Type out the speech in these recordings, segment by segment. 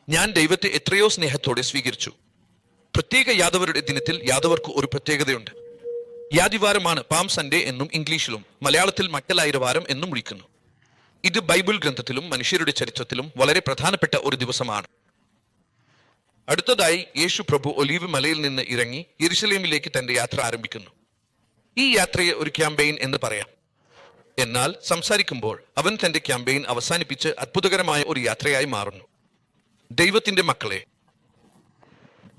ഞാൻ ദൈവത്തെ എത്രയോ സ്നേഹത്തോടെ സ്വീകരിച്ചു. പ്രത്യേക യാദവരുടെ ദിനത്തിൽ യാദവർക്ക് ഒരു പ്രത്യേകതയുണ്ട്. യാദിവാരമാണ് പാം സൺഡേ എന്നും ഇംഗ്ലീഷിലും മലയാളത്തിൽ മട്ടലായിരവാരം എന്നും വിളിക്കുന്നു. ഇത് ബൈബിൾ ഗ്രന്ഥത്തിലും മനുഷ്യരുടെ ചരിത്രത്തിലും വളരെ പ്രധാനപ്പെട്ട ഒരു ദിവസമാണ്. അടുത്തതായി യേശു പ്രഭു ഒലീവ് മലയിൽ നിന്ന് ഇറങ്ങി യെരുശലേമിലേക്ക് തന്റെ യാത്ര ആരംഭിക്കുന്നു. ഈ യാത്രയെ ഒരു ക്യാമ്പയിൻ എന്ന് പറയാം. എന്നാൽ സംസാരിക്കുമ്പോൾ അവൻ തന്റെ ക്യാമ്പയിൻ അവസാനിപ്പിച്ച് അത്ഭുതകരമായ ഒരു യാത്രയായി മാറുന്നു. ദൈവത്തിന്റെ മക്കളെ,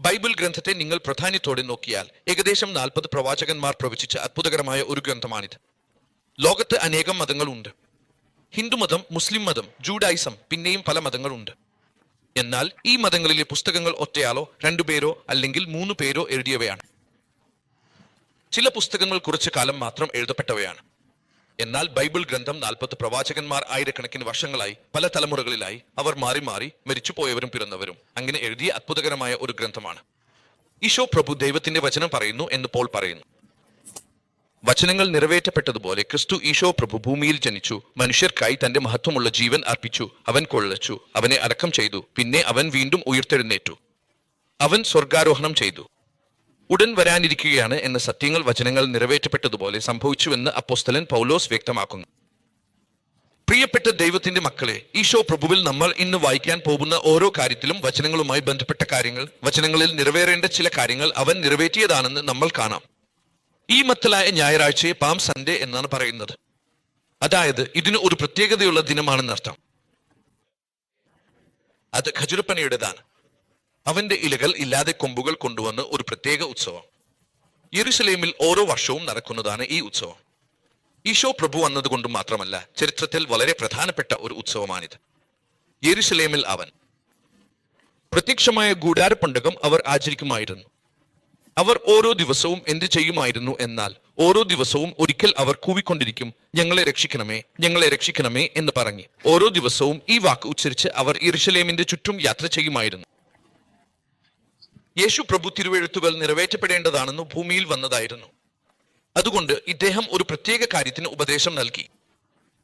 ബൈബിൾ ഗ്രന്ഥത്തെ നിങ്ങൾ പ്രാധാന്യത്തോടെ നോക്കിയാൽ ഏകദേശം 40 പ്രവാചകന്മാർ പ്രവചിച്ച അത്ഭുതകരമായ ഒരു ഗ്രന്ഥമാണിത്. ലോകത്ത് അനേകം മതങ്ങളുണ്ട്. ഹിന്ദുമതം, മുസ്ലിം മതം, ജൂഡായിസം, പിന്നെയും പല മതങ്ങളുണ്ട്. എന്നാൽ ഈ മതങ്ങളിലെ പുസ്തകങ്ങൾ ഒറ്റയാളോ 2 പേരോ അല്ലെങ്കിൽ 3 പേരോ എഴുതിയവയാണ്. ചില പുസ്തകങ്ങൾ കുറച്ചു കാലം മാത്രം എഴുതപ്പെട്ടവയാണ്. എന്നാൽ ബൈബിൾ ഗ്രന്ഥം 40 പ്രവാചകന്മാർ ആയിരക്കണക്കിന് വർഷങ്ങളായി പല തലമുറകളിലായി അവർ മാറി മാറി മരിച്ചുപോയവരും പിറന്നവരും അങ്ങനെ എഴുതിയ അത്ഭുതകരമായ ഒരു ഗ്രന്ഥമാണ്. ഈശോ പ്രഭു ദൈവത്തിന്റെ വചനം പറയുന്നു എന്ന് പോൾ പറയുന്നു. വചനങ്ങൾ നിറവേറ്റപ്പെട്ടതുപോലെ ക്രിസ്തു ഈശോ പ്രഭു ഭൂമിയിൽ ജനിച്ചു, മനുഷ്യർക്കായി തന്റെ മഹത്വമുള്ള ജീവൻ അർപ്പിച്ചു, അവൻ കൊള്ളച്ചു, അവനെ അടക്കം ചെയ്തു, പിന്നെ അവൻ വീണ്ടും ഉയർത്തെഴുന്നേറ്റു, അവൻ സ്വർഗാരോഹണം ചെയ്തു, ഉടൻ വരാനിരിക്കുകയാണ് എന്ന സത്യങ്ങൾ വചനങ്ങൾ നിറവേറ്റപ്പെട്ടതുപോലെ സംഭവിച്ചുവെന്ന് അപ്പോസ്തലൻ പൗലോസ് വ്യക്തമാക്കുന്നു. പ്രിയപ്പെട്ട ദൈവത്തിന്റെ മക്കളെ, ഈശോ പ്രഭുവിൽ നമ്മൾ ഇന്ന് വായിക്കാൻ പോകുന്ന ഓരോ കാര്യത്തിലും വചനങ്ങളുമായി ബന്ധപ്പെട്ട കാര്യങ്ങൾ, വചനങ്ങളിൽ നിറവേറേണ്ട ചില കാര്യങ്ങൾ അവൻ നിറവേറ്റിയതാണെന്ന് നമ്മൾ കാണാം. ഈ മത്തലായ ഞായറാഴ്ചയെ പാം സൺഡേ എന്നാണ് പറയുന്നത്. അതായത് ഇതിന് ഒരു പ്രത്യേകതയുള്ള ദിനമാണെന്നർത്ഥം. അത് ഖജുരപ്പനയുടേതാണ്. അവന്റെ ഇലകൾ ഇല്ലാതെ കൊമ്പുകൾ കൊണ്ടുവന്ന് ഒരു പ്രത്യേക ഉത്സവം. യെരുശലേമിൽ ഓരോ വർഷവും നടക്കുന്നതാണ് ഈ ഉത്സവം. ഈശോ പ്രഭു വന്നതുകൊണ്ട് മാത്രമല്ല, ചരിത്രത്തിൽ വളരെ പ്രധാനപ്പെട്ട ഒരു ഉത്സവമാണിത്. യെരുശലേമിൽ അവൻ പ്രത്യക്ഷമായ ഗൂഢാരപ്പണ്ടകം അവർ ആചരിക്കുമായിരുന്നു. അവർ ഓരോ ദിവസവും എന്ത് ചെയ്യുമായിരുന്നു എന്നാൽ ഓരോ ദിവസവും ഒരിക്കൽ അവർ കൂവിക്കൊണ്ടിരിക്കും, ഞങ്ങളെ രക്ഷിക്കണമേ, ഞങ്ങളെ രക്ഷിക്കണമേ എന്ന് പറഞ്ഞ് ഓരോ ദിവസവും ഈ വാക്ക് ഉച്ചരിച്ച് അവർ യെരുശലേമിന്റെ ചുറ്റും യാത്ര ചെയ്യുമായിരുന്നു. യേശു പ്രഭു തിരുവെഴുത്തുകൾ നിറവേറ്റപ്പെടേണ്ടതാണെന്ന് ഭൂമിയിൽ വന്നതായിരുന്നു. അതുകൊണ്ട് ഇദ്ദേഹം ഒരു പ്രത്യേക കാര്യത്തിന് ഉപദേശം നൽകി.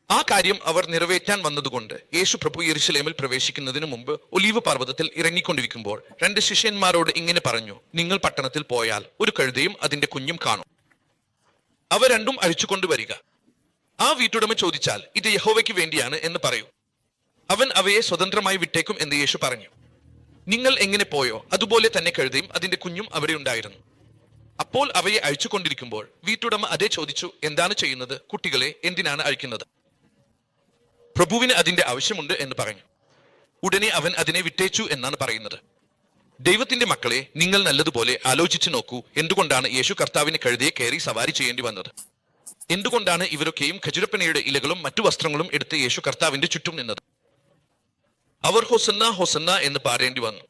ആ കാര്യം അവർ നിറവേറ്റാൻ വന്നതുകൊണ്ട് യേശു പ്രഭു യെരുശലേമിൽ പ്രവേശിക്കുന്നതിന് മുമ്പ് ഒലീവ് പർവ്വതത്തിൽ ഇറങ്ങിക്കൊണ്ടിരിക്കുമ്പോൾ 2 ശിഷ്യന്മാരോട് ഇങ്ങനെ പറഞ്ഞു, നിങ്ങൾ പട്ടണത്തിൽ പോയാൽ ഒരു കഴുതയും അതിന്റെ കുഞ്ഞും കാണും. അവ രണ്ടും അഴിച്ചുകൊണ്ടുവരിക. ആ വീട്ടുടമ ചോദിച്ചാൽ ഇത് യഹോവയ്ക്ക് വേണ്ടിയാണ് എന്ന് പറയൂ. അവൻ അവയെ സ്വതന്ത്രമായി വിട്ടേക്കും എന്ന് യേശു പറഞ്ഞു. നിങ്ങൾ എങ്ങനെ പോയോ അതുപോലെ തന്നെ കഴുതയും അതിന്റെ കുഞ്ഞും അവിടെ ഉണ്ടായിരുന്നു. അപ്പോൾ അവയെ അഴിച്ചുകൊണ്ടിരിക്കുമ്പോൾ വീട്ടുടമ അതേ ചോദിച്ചു, എന്താണ് ചെയ്യുന്നത്? കുട്ടികളെ എന്തിനാണ് അഴിക്കുന്നത്? പ്രഭുവിന് അതിന്റെ ആവശ്യമുണ്ട് എന്ന് പറഞ്ഞു. ഉടനെ അവൻ അതിനെ വിട്ടേച്ചു എന്നാണ് പറയുന്നത്. ദൈവത്തിന്റെ മക്കളെ, നിങ്ങൾ നല്ലതുപോലെ ആലോചിച്ചു നോക്കൂ. എന്തുകൊണ്ടാണ് യേശു കർത്താവിന് കഴുതയെ കയറി സവാരി ചെയ്യേണ്ടി വന്നത്? എന്തുകൊണ്ടാണ് ഇവരൊക്കെയും ഖജുരപ്പനയുടെ ഇലകളും മറ്റു വസ്ത്രങ്ങളും എടുത്ത് യേശു കർത്താവിന്റെ ചുറ്റും നിന്നത്? അവർ ഹൊസന്ന ഹൊസന്ന എന്ന് പാടേണ്ടി വന്നു.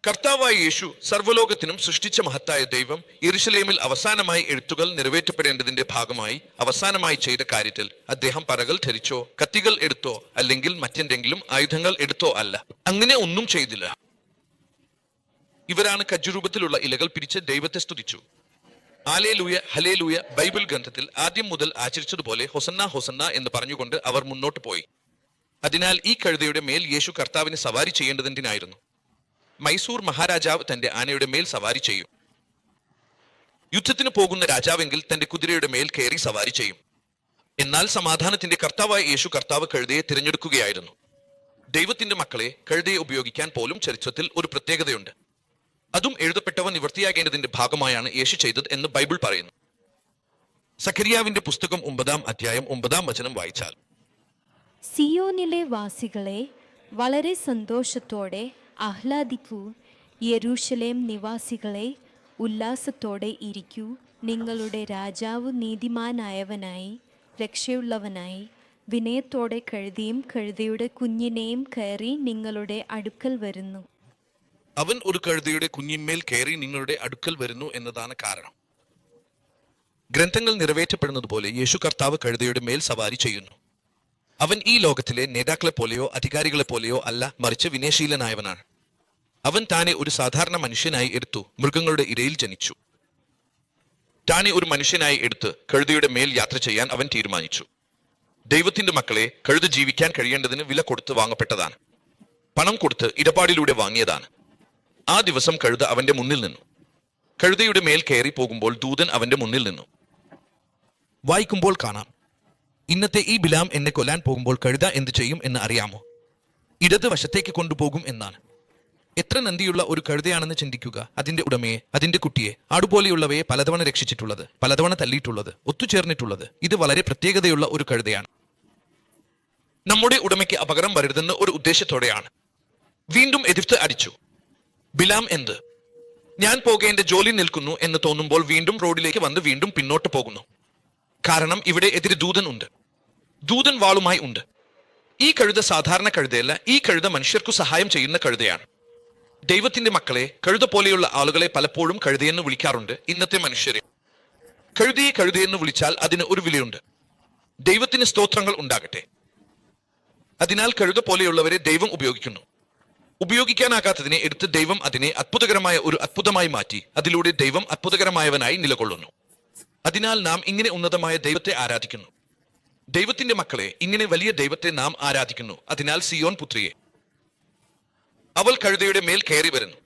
കർത്താവായ യേശു സർവ്വലോകത്തിനും സൃഷ്ടിച്ച മഹത്തായ ദൈവം യെരുശലേമിൽ അവസാനമായി എഴുത്തുകൾ നിറവേറ്റപ്പെടേണ്ടതിന്റെ ഭാഗമായി അവസാനമായി ചെയ്ത കാര്യത്തിൽ അദ്ദേഹം പറകൾ ധരിച്ചോ കത്തികൾ എടുത്തോ അല്ലെങ്കിൽ മറ്റെന്തെങ്കിലും ആയുധങ്ങൾ എടുത്തോ അല്ല. അങ്ങനെ ഒന്നും ചെയ്തില്ല. ഇവരാണ് കജ്ജുരൂപത്തിലുള്ള ഇലകൾ പിരിച്ച് ദൈവത്തെ സ്തുതിച്ചു. ഹല്ലേലൂയ ഹല്ലേലൂയ ബൈബിൾ ഗ്രന്ഥത്തിൽ ആദ്യം മുതൽ ആചരിച്ചതുപോലെ ഹൊസന്ന ഹൊസന്ന എന്ന് പറഞ്ഞുകൊണ്ട് അവർ മുന്നോട്ട് പോയി. അതിനാൽ ഈ കഴുതയുടെ മേൽ യേശു കർത്താവിന് സവാരി ചെയ്യേണ്ടതിനായിരുന്നു. മൈസൂർ മഹാരാജാവ് തന്റെ ആനയുടെ മേൽ സവാരി ചെയ്യും. യുദ്ധത്തിന് പോകുന്ന രാജാവെങ്കിൽ തന്റെ കുതിരയുടെ മേൽ കയറി സവാരി ചെയ്യും. എന്നാൽ സമാധാനത്തിന്റെ കർത്താവായ യേശു കർത്താവ് കഴുതയെ തിരഞ്ഞെടുക്കുകയായിരുന്നു. ദൈവത്തിന്റെ മക്കളെ, കഴുതയെ ഉപയോഗിക്കാൻ പോലും ചരിത്രത്തിൽ ഒരു പ്രത്യേകതയുണ്ട്. അതും എഴുതപ്പെട്ടവ നിവൃത്തിയാകേണ്ടതിന്റെ ഭാഗമായാണ് യേശു ചെയ്തത് എന്ന് ബൈബിൾ പറയുന്നു. സഖരിയാവിന്റെ പുസ്തകം 9-ാം അധ്യായം 9-ാം വചനം വായിച്ചാൽ, സിയോനിലെ വാസികളെ വളരെ സന്തോഷത്തോടെ ആഹ്ലാദിക്കൂ, യെരൂശലേം നിവാസികളെ ഉല്ലാസത്തോടെ ഇരിക്കൂ. നിങ്ങളുടെ രാജാവ് നീതിമാനായവനായി രക്ഷയുള്ളവനായി വിനയത്തോടെ കഴുതയും കഴുതയുടെ കുഞ്ഞിനെയും കയറി നിങ്ങളുടെ അടുക്കൽ വരുന്നു. അവൻ ഒരു കഴുതയുടെ കുഞ്ഞിന്മേൽ കയറി നിങ്ങളുടെ അടുക്കൽ വരുന്നു എന്നതാണ് കാരണം. ഗ്രന്ഥങ്ങൾ നിറവേറ്റപ്പെടുന്നത് പോലെ യേശു കർത്താവ് കഴുതയുടെ മേൽ സവാരി ചെയ്യുന്നു. അവൻ ഈ ലോകത്തിലെ നേതാക്കളെ പോലെയോ അധികാരികളെ പോലെയോ അല്ല, മറിച്ച് വിനയശീലനായവനാണ്. അവൻ താനെ ഒരു സാധാരണ മനുഷ്യനായി എടുത്തു, മൃഗങ്ങളുടെ ഇരയിൽ ജനിച്ചു. താനെ ഒരു മനുഷ്യനായി എടുത്ത് കഴുതയുടെ മേൽ യാത്ര ചെയ്യാൻ അവൻ തീരുമാനിച്ചു. ദൈവത്തിന്റെ മക്കളെ, കഴുത ജീവിക്കാൻ കഴിയേണ്ടതിന് വില കൊടുത്ത് വാങ്ങപ്പെട്ടതാണ്. പണം കൊടുത്ത് ഇടപാടിലൂടെ വാങ്ങിയതാണ്. ആ ദിവസം കഴുത അവന്റെ മുന്നിൽ നിന്നു. കഴുതയുടെ മേൽ കയറി പോകുമ്പോൾ ദൂതൻ അവന്റെ മുന്നിൽ നിന്നു. വായിക്കുമ്പോൾ കാണാം, ഇന്നത്തെ ഈ ബിലാം എന്നെ കൊല്ലാൻ പോകുമ്പോൾ കഴുത എന്ത് ചെയ്യും എന്ന് അറിയാമോ? ഇടത് വശത്തേക്ക് കൊണ്ടുപോകും എന്നാണ്. എത്ര നന്ദിയുള്ള ഒരു കഴുതയാണെന്ന് ചിന്തിക്കുക. അതിന്റെ ഉടമയെ, അതിന്റെ കുട്ടിയെ, ആടുപോലെയുള്ളവയെ പലതവണ രക്ഷിച്ചിട്ടുള്ളത്, പലതവണ തല്ലിയിട്ടുള്ളത്, ഒത്തുചേർന്നിട്ടുള്ളത്. ഇത് വളരെ പ്രത്യേകതയുള്ള ഒരു കഴുതയാണ്. നമ്മുടെ ഉടമയ്ക്ക് അപകടം വരരുതെന്ന് ഒരു ഉദ്ദേശത്തോടെയാണ്. വീണ്ടും എതിർത്ത് അടിച്ചു. ബിലാം എന്ത്? ഞാൻ പോകേണ്ട ജോലി നിൽക്കുന്നു എന്ന് തോന്നുമ്പോൾ വീണ്ടും റോഡിലേക്ക് വന്ന് വീണ്ടും പിന്നോട്ട് പോകുന്നു. കാരണം ഇവിടെ എതിരെ ദൂതൻ ഉണ്ട്. ദൂതൻ വാളുമായി ഉണ്ട്. ഈ കഴുത സാധാരണ കഴുതയല്ല. ഈ കഴുത മനുഷ്യർക്കു സഹായം ചെയ്യുന്ന കഴുതയാണ്. ദൈവത്തിന്റെ മക്കളെ, കഴുത പോലെയുള്ള ആളുകളെ പലപ്പോഴും കഴുതയെന്ന് വിളിക്കാറുണ്ട്. ഇന്നത്തെ മനുഷ്യരെ കഴുതയെ കഴുതയെന്ന് വിളിച്ചാൽ അതിന് ഒരു വിലയുണ്ട്. ദൈവത്തിന് സ്തോത്രങ്ങൾ ഉണ്ടാകട്ടെ. അതിനാൽ കഴുത പോലെയുള്ളവരെ ദൈവം ഉപയോഗിക്കുന്നു. ഉപയോഗിക്കാനാകാത്തതിനെ എടുത്ത് ദൈവം അതിനെ അത്ഭുതകരമായ ഒരു അത്ഭുതമായി മാറ്റി. അതിലൂടെ ദൈവം അത്ഭുതകരമായവനായി നിലകൊള്ളുന്നു. അതിനാൽ നാം ഇങ്ങനെ ഉന്നതമായ ദൈവത്തെ ആരാധിക്കുന്നു. ദൈവത്തിന്റെ മക്കളെ, ഇങ്ങനെ വലിയ ദൈവത്തെ നാം ആരാധിക്കുന്നു. അതിനാൽ സിയോൻ പുത്രിയെ, അവൾ കഴുതയുടെ മേൽ കയറി വരുന്നു.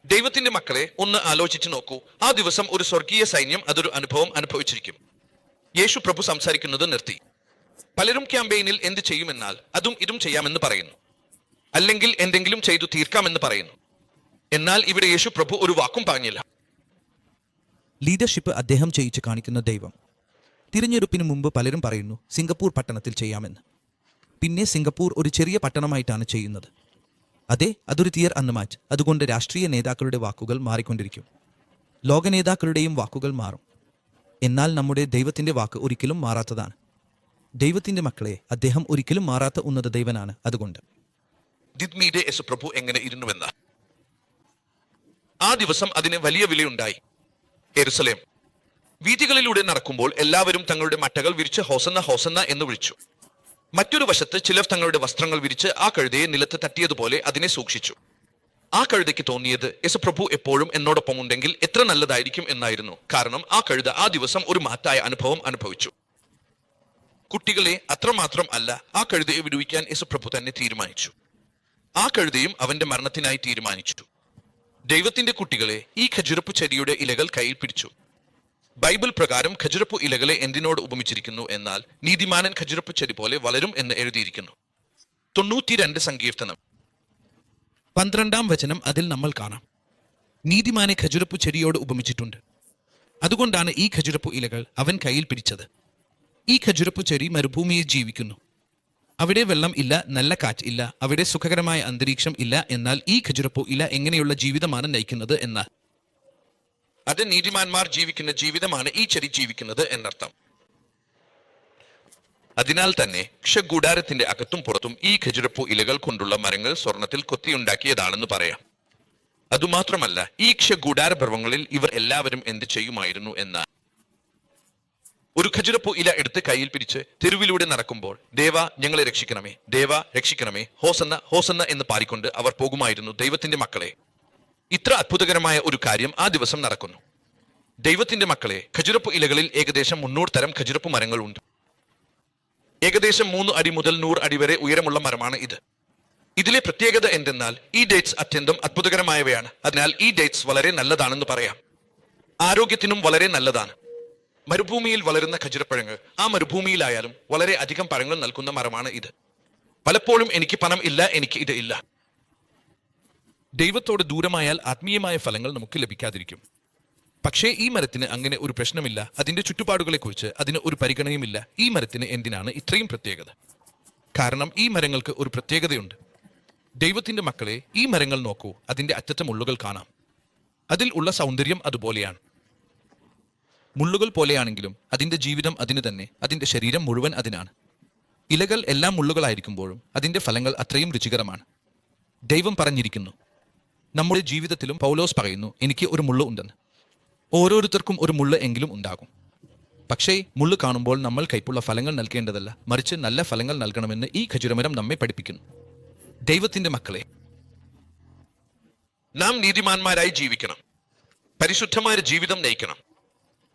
ദൈവത്തിന്റെ മക്കളെ, ഒന്ന് ആലോചിച്ചു നോക്കൂ. ആ ദിവസം ഒരു സ്വർഗീയ സൈന്യം അതൊരു അനുഭവം അനുഭവിച്ചിരിക്കും. യേശു പ്രഭു സംസാരിക്കുന്നത് നിർത്തി. പലരും ക്യാമ്പയിനിൽ എന്ത് ചെയ്യുമെന്നാൽ അതും ഇതും ചെയ്യാമെന്ന് പറയുന്നു, അല്ലെങ്കിൽ എന്തെങ്കിലും ചെയ്തു തീർക്കാമെന്ന് പറയുന്നു. എന്നാൽ ഇവിടെ യേശു പ്രഭു ഒരു വാക്കും പറഞ്ഞില്ല. ലീഡർഷിപ്പ് അദ്ദേഹം ചെയ്യിച്ച് കാണിക്കുന്ന ദൈവം. തിരഞ്ഞെടുപ്പിന് മുമ്പ് പലരും പറയുന്നു സിംഗപ്പൂർ പട്ടണത്തിൽ ചെയ്യാമെന്ന്. പിന്നെ സിംഗപ്പൂർ ഒരു ചെറിയ പട്ടണമായിട്ടാണ് ചെയ്യുന്നത്. അതെ, അതൊരു തിയർ അന്നമാറ്റ്. അതുകൊണ്ട് രാഷ്ട്രീയ നേതാക്കളുടെ വാക്കുകൾ മാറിക്കൊണ്ടിരിക്കും. ലോക നേതാക്കളുടെയും വാക്കുകൾ മാറും. എന്നാൽ നമ്മുടെ ദൈവത്തിന്റെ വാക്ക് ഒരിക്കലും മാറാത്തതാണ്. ദൈവത്തിന്റെ മക്കളെ, അദ്ദേഹം ഒരിക്കലും മാറാത്ത ഉന്നത ദൈവനാണ്. അതുകൊണ്ട് ദിദ്മീടെ യേശു പ്രഭു എങ്ങനെ ഇരുന്നുവെന്ന ആ ദിവസം അതിന് വലിയ വിലയുണ്ടായി. യെരുസലേം വീഥികളിലൂടെ നടക്കുമ്പോൾ എല്ലാവരും തങ്ങളുടെ മട്ടകൾ വിരിച്ച് ഹോസന്ന ഹോസന്ന എന്ന് വിളിച്ചു. മറ്റൊരു വശത്ത് ചിലർ തങ്ങളുടെ വസ്ത്രങ്ങൾ വിരിച്ച് ആ കഴുതയെ നിലത്ത് തട്ടിയതുപോലെ അതിനെ സൂക്ഷിച്ചു. ആ കഴുതയ്ക്ക് തോന്നിയത് യേശുപ്രഭു എപ്പോഴും എന്നോടൊപ്പം ഉണ്ടെങ്കിൽ എത്ര നല്ലതായിരിക്കും എന്നായിരുന്നു. കാരണം ആ കഴുത ആ ദിവസം ഒരു മഹത്തായ അനുഭവം അനുഭവിച്ചു. കുട്ടികളെ, അത്രമാത്രം അല്ല, ആ കഴുതയെ വിടുവിക്കാൻ യേശുപ്രഭു തന്നെ തീരുമാനിച്ചു. ആ കഴുതയും അവന്റെ മരണത്തിനായി തീരുമാനിച്ചു. ദൈവത്തിന്റെ കുട്ടികളെ, ഈ ഖജുരപ്പു ചെടിയുടെ ഇലകൾ കയ്യിൽ പിടിച്ചു. ബൈബിൾ പ്രകാരം ഖജുരപ്പു ഇലകളെ എന്തിനോട് ഉപമിച്ചിരിക്കുന്നു എന്നാൽ നീതിമാനൻ ഖജുരപ്പു ചെടി പോലെ വളരും എന്ന് എഴുതിയിരിക്കുന്നു. 92 സങ്കീർത്തനം 12-ാം വചനം അതിൽ നമ്മൾ കാണാം. നീതിമാനെ ഖജുരപ്പു ചെടിയോട് ഉപമിച്ചിട്ടുണ്ട്. അതുകൊണ്ടാണ് ഈ ഖജുരപ്പു ഇലകൾ അവൻ കയ്യിൽ പിടിച്ചത്. ഈ ഖജുരപ്പു ചെടി മരുഭൂമിയിൽ ജീവിക്കുന്നു. അവിടെ വെള്ളം ഇല്ല, നല്ല കാറ്റ് ഇല്ല, അവിടെ സുഖകരമായ അന്തരീക്ഷം ഇല്ല. എന്നാൽ ഈ ഖജുരപ്പു ഇല എങ്ങനെയുള്ള ജീവിതമാണ് നയിക്കുന്നത് എന്നാൽ അത് നീതിമാന്മാർ ജീവിക്കുന്ന ജീവിതമാണ് ഈ ചെടി ജീവിക്കുന്നത് എന്നർത്ഥം. അതിനാൽ തന്നെ ക്ഷഗൂടാരത്തിന്റെ അകത്തും പുറത്തും ഈ ഖജുരപ്പു ഇലകൾ കൊണ്ടുള്ള മരങ്ങൾ സ്വർണത്തിൽ കൊത്തിയുണ്ടാക്കിയതാണെന്ന് പറയാം. അതുമാത്രമല്ല, ഈ ക്ഷഗൂടാര പർവ്വങ്ങളിൽ ഇവർ എല്ലാവരും എന്ത് ചെയ്യുമായിരുന്നു എന്നാൽ ഒരു ഖജുരപ്പു ഇല എടുത്ത് കയ്യിൽ പിടിച്ച് തെരുവിലൂടെ നടക്കുമ്പോൾ ദേവ ഞങ്ങളെ രക്ഷിക്കണമേ, ദേവ രക്ഷിക്കണമേ, ഹോസന്ന ഹോസന്ന എന്ന് പാടിക്കൊണ്ട് അവർ പോകുമായിരുന്നു. ദൈവത്തിന്റെ മക്കളെ, ഇത്ര അത്ഭുതകരമായ ഒരു കാര്യം ആ ദിവസം നടക്കുന്നു. ദൈവത്തിന്റെ മക്കളെ, ഖജുരപ്പു ഇലകളിൽ ഏകദേശം 300 തരം ഖജുരപ്പു മരങ്ങൾ ഉണ്ട്. ഏകദേശം 3 അടി മുതൽ 100 അടി വരെ ഉയരമുള്ള മരമാണ് ഇത്. ഇതിലെ പ്രത്യേകത എന്തെന്നാൽ ഈ ഡേറ്റ്സ് അത്യന്തം അത്ഭുതകരമായവയാണ്. അതിനാൽ ഈ ഡേറ്റ്സ് വളരെ നല്ലതാണെന്ന് പറയാം. ആരോഗ്യത്തിനും വളരെ നല്ലതാണ്. മരുഭൂമിയിൽ വളരുന്ന ഖജുരപ്പഴങ്ങൾ ആ മരുഭൂമിയിലായാലും വളരെ അധികം പഴങ്ങൾ നൽകുന്ന മരമാണ് ഇത്. പലപ്പോഴും എനിക്ക് പണം ഇല്ല, എനിക്ക് ഇത് ഇല്ല. ദൈവത്തോട് ദൂരമായാൽ ആത്മീയമായ ഫലങ്ങൾ നമുക്ക് ലഭിക്കാതിരിക്കും. പക്ഷേ ഈ മരത്തിന് അങ്ങനെ ഒരു പ്രശ്നമില്ല. അതിന്റെ ചുറ്റുപാടുകളെക്കുറിച്ച് അതിന് ഒരു പരിഗണനയുമില്ല. ഈ മരത്തിന് എന്തിനാണ് ഇത്രയും പ്രത്യേകത? കാരണം ഈ മരങ്ങൾക്ക് ഒരു പ്രത്യേകതയുണ്ട്. ദൈവത്തിന്റെ മക്കളെ, ഈ മരങ്ങൾ നോക്കൂ. അതിന്റെ അറ്റത്തെ മുള്ളുകൾ കാണാം. അതിൽ ഉള്ള സൗന്ദര്യം അതുപോലെയാണ്. മുള്ളുകൾ പോലെയാണെങ്കിലും അതിന്റെ ജീവിതം അതിന് തന്നെ. അതിന്റെ ശരീരം മുഴുവൻ അതിനാണ്. ഇലകൾ എല്ലാം മുള്ളുകളായിരിക്കുമ്പോഴും അതിന്റെ ഫലങ്ങൾ അത്രയും രുചികരമാണ്. ദൈവം പറഞ്ഞിരിക്കുന്നു, നമ്മുടെ ജീവിതത്തിലും പൗലോസ് പറയുന്നു, എനിക്ക് ഒരു മുള്ളു ഉണ്ടെന്ന്. ഓരോരുത്തർക്കും ഒരു മുള്ള് എങ്കിലും ഉണ്ടാകും. പക്ഷേ മുള്ളു കാണുമ്പോൾ നമ്മൾ കൈപ്പുള്ള ഫലങ്ങൾ നൽകേണ്ടതല്ല, മറിച്ച് നല്ല ഫലങ്ങൾ നൽകണമെന്ന് ഈ ഖജുരമരം നമ്മെ പഠിപ്പിക്കുന്നു. ദൈവത്തിന്റെ മക്കളെ, നാം നീതിമാന്മാരായി ജീവിക്കണം, പരിശുദ്ധമായ ജീവിതം നയിക്കണം.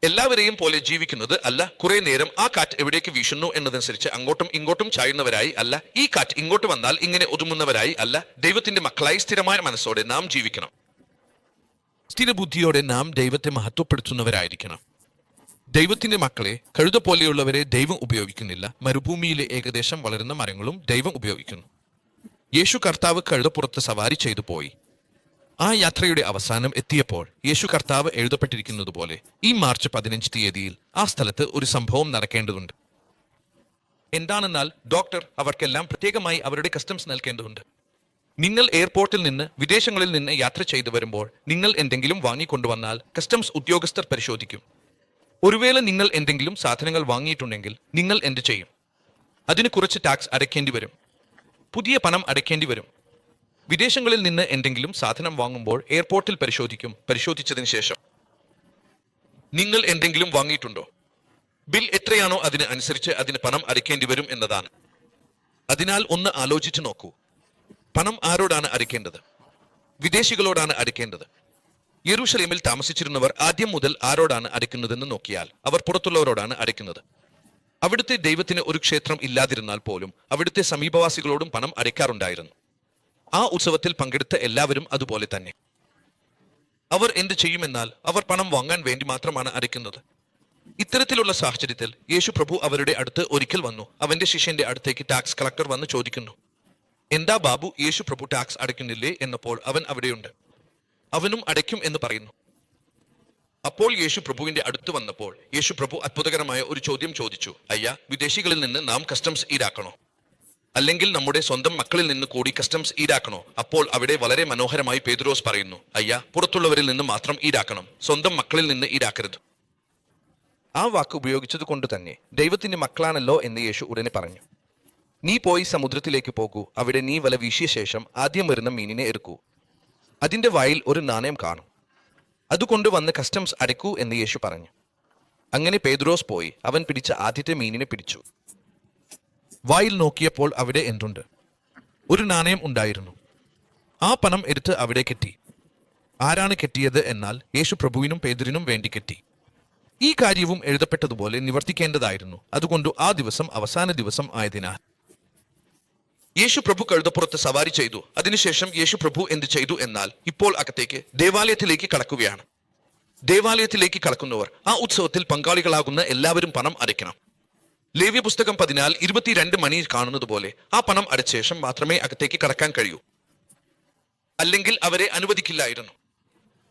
എല്ലാവരെയും പോലെ ജീവിക്കുന്നത് അല്ല, കുറെ നേരം ആ കാറ്റ് എവിടേക്ക് വീശുന്നു എന്നതനുസരിച്ച് അങ്ങോട്ടും ഇങ്ങോട്ടും ചായുന്നവരായി അല്ല, ഈ കാറ്റ് ഇങ്ങോട്ട് വന്നാൽ ഇങ്ങനെ ഒതുങ്ങുന്നവരായി അല്ല, ദൈവത്തിന്റെ മക്കളായി സ്ഥിരമായ മനസ്സോടെ നാം ജീവിക്കണം. സ്ഥിരബുദ്ധിയോടെ നാം ദൈവത്തെ മഹത്വപ്പെടുത്തുന്നവരായിരിക്കണം. ദൈവത്തിന്റെ മക്കളെ കഴുത പോലെയുള്ളവരെ ദൈവം ഉപയോഗിക്കുന്നില്ല. മരുഭൂമിയിലെ ഏകദേശം വളരുന്ന മരങ്ങളും ദൈവം ഉപയോഗിക്കുന്നു. യേശു കർത്താവ് കഴുതപ്പുറത്ത് സവാരി ചെയ്തു പോയി. ആ യാത്രയുടെ അവസാനം എത്തിയപ്പോൾ യേശു കർത്താവ് എഴുതപ്പെട്ടിരിക്കുന്നത് പോലെ ഈ മാർച്ച് 15 തീയതിയിൽ ആ സ്ഥലത്ത് ഒരു സംഭവം നടക്കേണ്ടതുണ്ട്. എന്താണെന്നാൽ ഡോക്ടർ അവർക്കെല്ലാം പ്രത്യേകമായി അവരുടെ കസ്റ്റംസ് നൽകേണ്ടതുണ്ട്. നിങ്ങൾ എയർപോർട്ടിൽ നിന്ന് വിദേശങ്ങളിൽ നിന്ന് യാത്ര ചെയ്തു വരുമ്പോൾ നിങ്ങൾ എന്തെങ്കിലും വാങ്ങിക്കൊണ്ടുവന്നാൽ കസ്റ്റംസ് ഉദ്യോഗസ്ഥർ പരിശോധിക്കും. ഒരുവേള നിങ്ങൾ എന്തെങ്കിലും സാധനങ്ങൾ വാങ്ങിയിട്ടുണ്ടെങ്കിൽ നിങ്ങൾ എന്ത് ചെയ്യും? അതിന് കുറച്ച് ടാക്സ് അടയ്ക്കേണ്ടി വരും, പുതിയ പണം അടയ്ക്കേണ്ടി വരും. വിദേശങ്ങളിൽ നിന്ന് എന്തെങ്കിലും സാധനം വാങ്ങുമ്പോൾ എയർപോർട്ടിൽ പരിശോധിക്കും. പരിശോധിച്ചതിന് ശേഷം നിങ്ങൾ എന്തെങ്കിലും വാങ്ങിയിട്ടുണ്ടോ, ബിൽ എത്രയാണോ അതിന് അനുസരിച്ച് അതിന് പണം അടയ്ക്കേണ്ടി വരും എന്നതാണ്. അതിനാൽ ഒന്ന് ആലോചിച്ചു നോക്കൂ. പണം ആരോടാണ് അടയ്ക്കേണ്ടത്? വിദേശികളോടാണ് അടയ്ക്കേണ്ടത്. യെരൂശലേമിൽ താമസിച്ചിരുന്നവർ ആദ്യം മുതൽ ആരോടാണ് അടയ്ക്കുന്നതെന്ന് നോക്കിയാൽ അവർ പുറത്തുള്ളവരോടാണ് അടയ്ക്കുന്നത്. അവിടുത്തെ ദൈവത്തിന് ഒരു ക്ഷേത്രം ഇല്ലാതിരുന്നാൽ പോലും അവിടുത്തെ സമീപവാസികളോടും പണം അടയ്ക്കാറുണ്ടായിരുന്നു. ആ ഉത്സവത്തിൽ പങ്കെടുത്ത എല്ലാവരും അതുപോലെ തന്നെ. അവർ എന്ത് ചെയ്യുമെന്നാൽ അവർ പണം വാങ്ങാൻ വേണ്ടി മാത്രമാണ് അടയ്ക്കുന്നത്. ഇത്തരത്തിലുള്ള സാഹചര്യത്തിൽ യേശു പ്രഭു അവരുടെ അടുത്ത് ഒരിക്കൽ വന്നു. അവന്റെ ശിഷ്യന്റെ അടുത്തേക്ക് ടാക്സ് കളക്ടർ വന്ന് ചോദിക്കുന്നു, എന്താ ബാബു, യേശു പ്രഭു ടാക്സ് അടയ്ക്കുന്നില്ലേ എന്നപ്പോൾ അവൻ അവിടെയുണ്ട്. അവനും അടയ്ക്കും എന്ന് പറയുന്നു. അപ്പോൾ യേശു പ്രഭുവിന്റെ അടുത്ത് വന്നപ്പോൾ യേശു പ്രഭു അത്ഭുതകരമായ ഒരു ചോദ്യം ചോദിച്ചു. അയ്യാ, വിദേശികളിൽ നിന്ന് നാം കസ്റ്റംസ് ഈടാക്കണോ, അല്ലെങ്കിൽ നമ്മുടെ സ്വന്തം മക്കളിൽ നിന്ന് കൂടി കസ്റ്റംസ് ഈടാക്കണോ? അപ്പോൾ അവിടെ വളരെ മനോഹരമായി പേതുരോസ് പറയുന്നു, അയ്യാ, പുറത്തുള്ളവരിൽ നിന്ന് മാത്രം ഈടാക്കണം, സ്വന്തം മക്കളിൽ നിന്ന് ഈടാക്കരുത്. ആ വാക്ക് ഉപയോഗിച്ചത് കൊണ്ട് തന്നെ ദൈവത്തിന്റെ മക്കളാണല്ലോ എന്ന് യേശു ഉടനെ പറഞ്ഞു. നീ പോയി സമുദ്രത്തിലേക്ക് പോകൂ, അവിടെ നീ വല വീശിയ ശേഷം ആദ്യം വരുന്ന മീനിനെ എടുക്കൂ. അതിന്റെ വായിൽ ഒരു നാണയം കാണും, അതുകൊണ്ട് വന്ന് കസ്റ്റംസ് അടയ്ക്കൂ എന്ന് യേശു പറഞ്ഞു. അങ്ങനെ പേതുരോസ് പോയി അവൻ പിടിച്ച ആദ്യത്തെ മീനിനെ പിടിച്ചു. വായിൽ നോക്കിയപ്പോൾ അവിടെ എന്തുണ്ട്? ഒരു നാണയം ഉണ്ടായിരുന്നു. ആ പണം എടുത്ത് അവിടെ കെട്ടി. ആരാണ് കെട്ടിയത് എന്നാൽ യേശു പ്രഭുവിനും പേതുരിനും വേണ്ടി കെട്ടി. ഈ കാര്യവും എഴുതപ്പെട്ടതുപോലെ നിവർത്തിക്കേണ്ടതായിരുന്നു. അതുകൊണ്ട് ആ ദിവസം അവസാന ദിവസം ആയതിനാൽ യേശു പ്രഭു കഴുതപ്പുറത്ത് സവാരി ചെയ്തു. അതിനുശേഷം യേശു പ്രഭു എന്ത് ചെയ്തു എന്നാൽ ഇപ്പോൾ അകത്തേക്ക് ദേവാലയത്തിലേക്ക് കടക്കുകയാണ്. ദേവാലയത്തിലേക്ക് കടക്കുന്നവർ ആ ഉത്സവത്തിൽ പങ്കാളികളാകുന്ന എല്ലാവരും പണം അടയ്ക്കണം. ലേവ്യ പുസ്തകം 14:22 മണി കാണുന്നത് പോലെ ആ പണം അടച്ച ശേഷം മാത്രമേ അകത്തേക്ക് കടക്കാൻ കഴിയൂ, അല്ലെങ്കിൽ അവരെ അനുവദിക്കില്ലായിരുന്നു.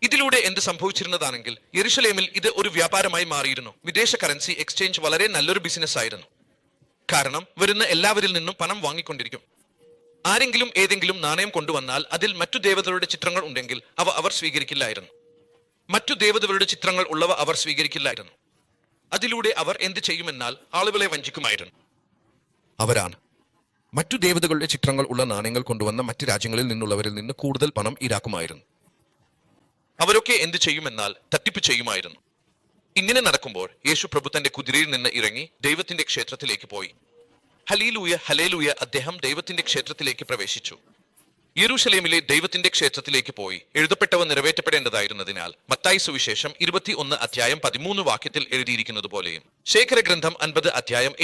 ഇതിലൂടെ എന്ത് സംഭവിച്ചിരുന്നതാണെങ്കിൽ യെരുശലേമിൽ ഇത് ഒരു വ്യാപാരമായി മാറിയിരുന്നു. വിദേശ കറൻസി എക്സ്ചേഞ്ച് വളരെ നല്ലൊരു ബിസിനസ് ആയിരുന്നു. കാരണം വരുന്ന എല്ലാവരിൽ നിന്നും പണം വാങ്ങിക്കൊണ്ടിരിക്കും. ആരെങ്കിലും ഏതെങ്കിലും നാണയം കൊണ്ടുവന്നാൽ അതിൽ മറ്റു ദേവതകളുടെ ചിത്രങ്ങൾ ഉണ്ടെങ്കിൽ അവ അവർ സ്വീകരിക്കില്ലായിരുന്നു. മറ്റു ദേവതകളുടെ ചിത്രങ്ങൾ ഉള്ളവ അവർ സ്വീകരിക്കില്ലായിരുന്നു. അതിലൂടെ അവർ എന്ത് ചെയ്യുമെന്നാൽ ആളുകളെ വഞ്ചിക്കുമായിരുന്നു. അവരാണ് മറ്റു ദേവതകളുടെ ചിത്രങ്ങൾ ഉള്ള നാണയങ്ങൾ കൊണ്ടുവന്ന മറ്റു രാജ്യങ്ങളിൽ നിന്നുള്ളവരിൽ നിന്ന് കൂടുതൽ പണം ഈടാക്കുമായിരുന്നു. അവരൊക്കെ എന്ത് ചെയ്യുമെന്നാൽ തട്ടിപ്പ് ചെയ്യുമായിരുന്നു. ഇങ്ങനെ നടക്കുമ്പോൾ യേശു പ്രഭു തന്റെ കുതിരയിൽ നിന്ന് ഇറങ്ങി ദൈവത്തിന്റെ ക്ഷേത്രത്തിലേക്ക് പോയി. ഹല്ലേലൂയ, ഹല്ലേലൂയ, അദ്ദേഹം ദൈവത്തിന്റെ ക്ഷേത്രത്തിലേക്ക് പ്രവേശിച്ചു. യെരൂശലേമിലെ ദൈവത്തിന്റെ ക്ഷേത്രത്തിലേക്ക് പോയി എഴുതപ്പെട്ടവ നിറവേറ്റപ്പെടേണ്ടതായിരുന്നതിനാൽ മത്തായി സുവിശേഷം 21 വാക്യത്തിൽ എഴുതിയിരിക്കുന്നത് പോലെയും, ശേഖര ഗ്രന്ഥം 50